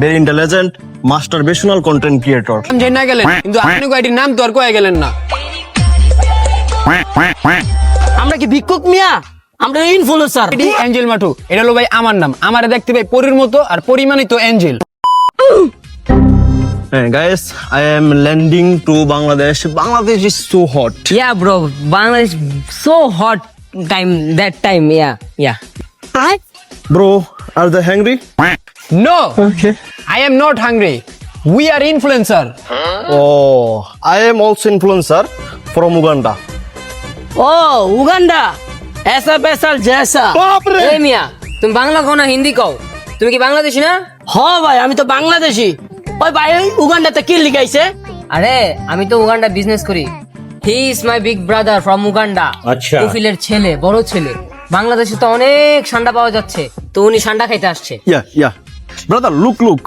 very intelligent, masturbatory content creator. যে না গেলেন কিন্তু আপনি কয়টির নাম তো আর কয়ে গেলেন না। আমরা কি ভিক্ষুক মিয়া? আমরা ইনফ্লুয়েন্সার। এটি অ্যাঞ্জেল মাঠু, এটা হলো ভাই আমার নাম। আমারে দেখতে ভাই পরীর মতো আর পরিমাণই তো Angel. Hey guys, I am landing to Bangladesh. Bangladesh is so hot. Yeah, bro. Bangladesh so hot that time. Yeah. Hi. Bro, are they hungry? No, Okay. I am not hungry. We are influencer. Oh, I am also influencer from Uganda. Oh, Uganda. ऐसा पैसा जैसा। ए मिया तुम बांग्ला कहो ना हिंदी कहो তুমি কি বাংলাদেশী না হ্যাঁ ভাই আমি তো বাংলাদেশী। ওই ভাই উগান্ডাতে কি লিখাইছে? আরে আমি তো উগান্ডা বিজনেস করি he is my big brother from Uganda আচ্ছা। কফিলের ছেলে বড় ছেলে বাংলাদেশে তো অনেক ঠান্ডা পাওয়া যাচ্ছে তো উনি ঠান্ডা খাইতে আসছে Yeah. Brother, look.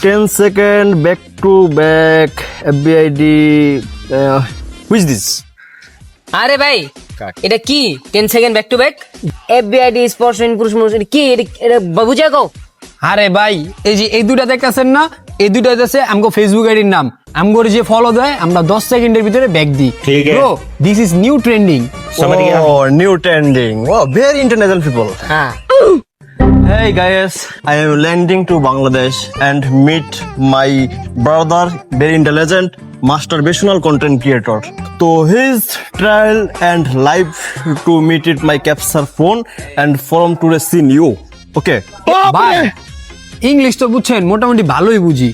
10 second back to back. FBID. Who is this? আরে ভাই এটা কি 10 সেকেন্ড ব্যাক টু ব্যাক এফবিআইডি স্পর্শ পুরুষ মানুষ এটা কি এটা বুঝা কও আরে ভাই এই যে এই দুটা দেখতেছেন না, এই দুটা হচ্ছে আমগো ফেসবুক আইডির নাম। আমগোর যে ফলো দেয় আমরা 10 সেকেন্ডের ভিতরে ব্যাক দিই। ঠিক আছে। Bro this is new trending. Oh, new trending. Wow, very intelligent people. হ্যাঁ Hey guys, I am landing to Bangladesh and meet my brother, very intelligent, masturbatory content creator. So his trial and live to meet it my capture phone and from today seen you. Okay. ভাই English তো বুঝছেন মোটামুটি ভালোই বুঝি,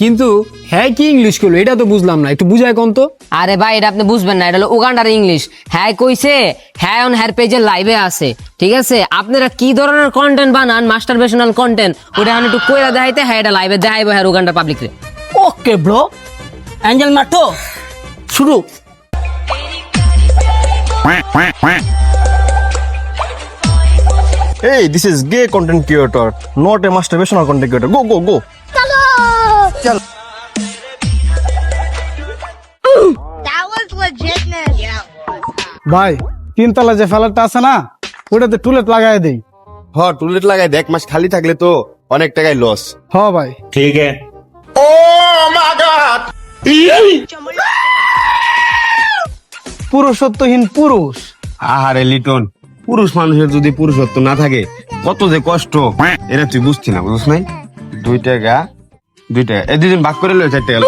কিন্তু হ্যাঁ কি English করলো এটা তো বুঝলাম না, একটু বুঝায় কোন তো। আরে ভাই এটা আপনি বুঝবেন না, এটা হলো উগান্ডার ইংলিশ। হ্যাঁ কইছে হ্যাঁ অন হেয়ার পেজের লাইভে আছে, ঠিক আছে? আপনারা কি ধরনের কন্টেন্ট বানান মাস্টারবেশনাল কন্টেন্ট ওটা আমি একটু কইরা দেখাইতে হ্যাঁ এটা লাইভে দেখাইবো হ্যাঁ উগান্ডার পাবলিকরে। ওকে ব্রো, অ্যাঞ্জেল মাঠো শুরু। Hey, this is gay content creator, not a masturbatory content creator. Go. That was legitness. ভাই তিনতলা যে ফেলারটা আছে না ওটাতে টুলেট লাগাই দেই। টুলেট লাগাই দেখ, মাস খালি থাকলে তো অনেক টাকায় লস। হ ভাই ठीक है। পুরুষত্বহীন পুরুষ। আহারে লিটন, পুরুষ মানুষের যদি পুরুষত্ব না থাকে কত যে কষ্ট এটা তুই বুঝছি না, বুঝছ নাই? 2 টাকা এই দুজন ভাগ করে লয় 4 টাকা।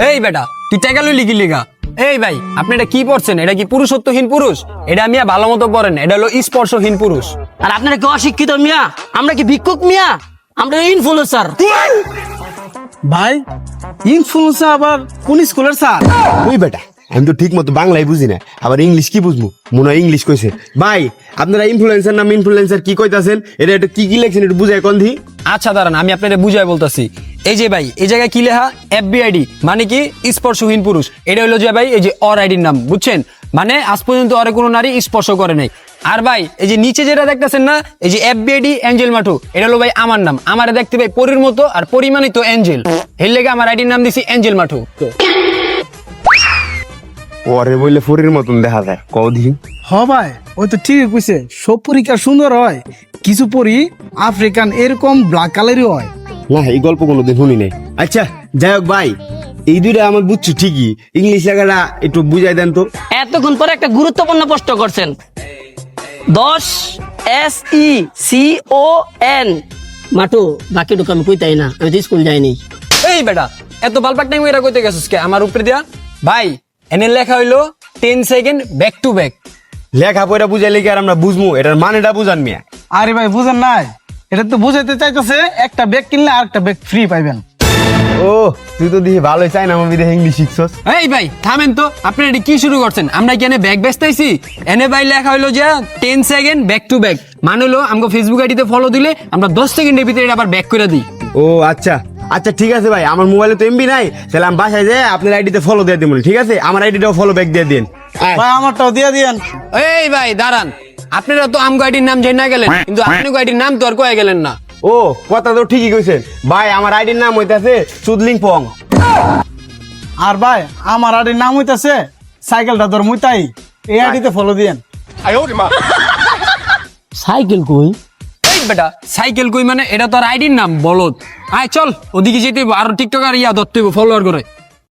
এই বেটা তুই টাকা লইলি কি লিগা? এই ভাই আপনি এটা কি পড়ছেন? এটা কি পুরুষত্বহীন পুরুষ? এটা মিয়া ভালো মতো পড়েন, এটা হলো স্পর্শহীন পুরুষ। আর আপনারা কি অশিক্ষিত মিয়া? আমরা কি ভিক্ষুক মিয়া? আমরা ইনফ্লুয়েন্সার। ভাই ইনফ্লুয়েন্সার আবার কোন স্কুলের স্যার? ওই বেটা আমি তো ঠিক মতো বাংলাই বুঝি না, আবার ইংলিশ কি বুঝবো? মনে হয় ইংলিশ কইছে। ভাই আপনারা ইনফ্লুয়েন্সার নাম ইনফ্লুয়েন্সার কি কইতাছেন? এটা একটু কি লেখছেন একটু বুঝাই কোন দি। আচ্ছা দাঁড়ান আমি আপনাদের বুঝাই বলতেছি। এই যে ভাই এই জায়গায় কি লেখা এফবিআইডি মানে কি স্পর্শহীন পুরুষ। এটা হলো যে ভাই এই যে অর আইডির নাম, বুঝছেন? মানে আজ পর্যন্ত অরে কোনো নারী স্পর্শ করে নাই। আর ভাই এই যে নিচে যেটা দেখতেছেন না এই যে এফবিআইডি অ্যাঞ্জেল মাঠু, এটা হলো ভাই আমার নাম। আমারে দেখতে ভাই পরীর মতো আর পরিমাণই তো অ্যাঞ্জেল, এর লেগে আমার আইডির নাম দিছি অ্যাঞ্জেল মাঠু। ওরে বললে ফরির মতন দেখা যায়, কও দিহি। হ ভাই ওই তো ঠিকই কইছে, সব পরীক্ষা সুন্দর হয়, কিছু পরি আফ্রিকান এরকম ব্ল্যাক কালারই হয়। না এই গল্প কোনোদিন শুনি নাই। আচ্ছা যাই হোক ভাই, এই দুইটা আমার বুঝছি ঠিকই, ইংলিশ লেখাটা একটু বুঝাই দেন তো। এতক্ষণ পরে একটা গুরুত্বপূর্ণ প্রশ্ন করছেন। 10 SECON মাঠু, বাকিটুকু আমি কইতাই না, আমি তো স্কুল যাইনি। এই বেটা এত বালপাক টাইম এরা কইতে গেছিস কে আমার উপরে দিয়া? ভাই এনে লেখা হইলো 10 সেকেন্ড ব্যাক টু ব্যাক। লেখা পড়া বুঝাইলে কি আর আমরা বুঝবো? এটার মানেটা বুঝান মিয়া। আরে ভাই বুঝেন নাই, এটা তো বুঝাইতে চাইতেছে একটা ব্যাগ কিনলে আরেকটা ব্যাগ ফ্রি পাইবেন। ও তুই তো দিহি ভালোই চাই না আমি দেখে ইংলিশ শিখছস। এই ভাই থামেন তো, আপনি এটি কি শুরু করছেন? আমরা কি এনে ব্যাগ বেচতেছি? এনে ভাই লেখা হইলো যে 10 সেকেন্ড ব্যাক টু ব্যাক মানে হলো আমাকে ফেসবুক আইডিতে ফলো দিলে আমরা 10 সেকেন্ডের ভিতরে এটা আবার ব্যাক করে দিই। ও আচ্ছা ঠিক আছে ভাই, আমার মোবাইলে তো এমবি নাই, তাহলে আমি বাসায় যাই আপনার আইডিতে ফলো দিয়ে দিবেন, ঠিক আছে? আমার আইডিটাও ফলো ব্যাক দিয়ে দিন। ভাই আমারটাও দিয়ে দিয়েন। এই ভাই দাঁড়ান, আপনারা তো আমগো আইডির নাম জেনে গেলেন কিন্তু আপনি আইডির নাম তো আর কয়ে গেলেন না। ও কথা তো ঠিকই কইছেন ভাই, আমার আইডির নাম হইতাছে চুদলিং পং। আর ভাই আমার আইডির নাম হইতাছে সাইকেলটা ধর মুইতাই, এই আইডিতে ফলো দিয়েন। সাইকেল কই? এই বেটা সাইকেল কই মানে এটা তো আর আইডির নাম বলদ আয় চল ওদিকে যেতে হইবো, আরো টিকটক আর ইয়া ধরতে হইবো ফলোয়ার করে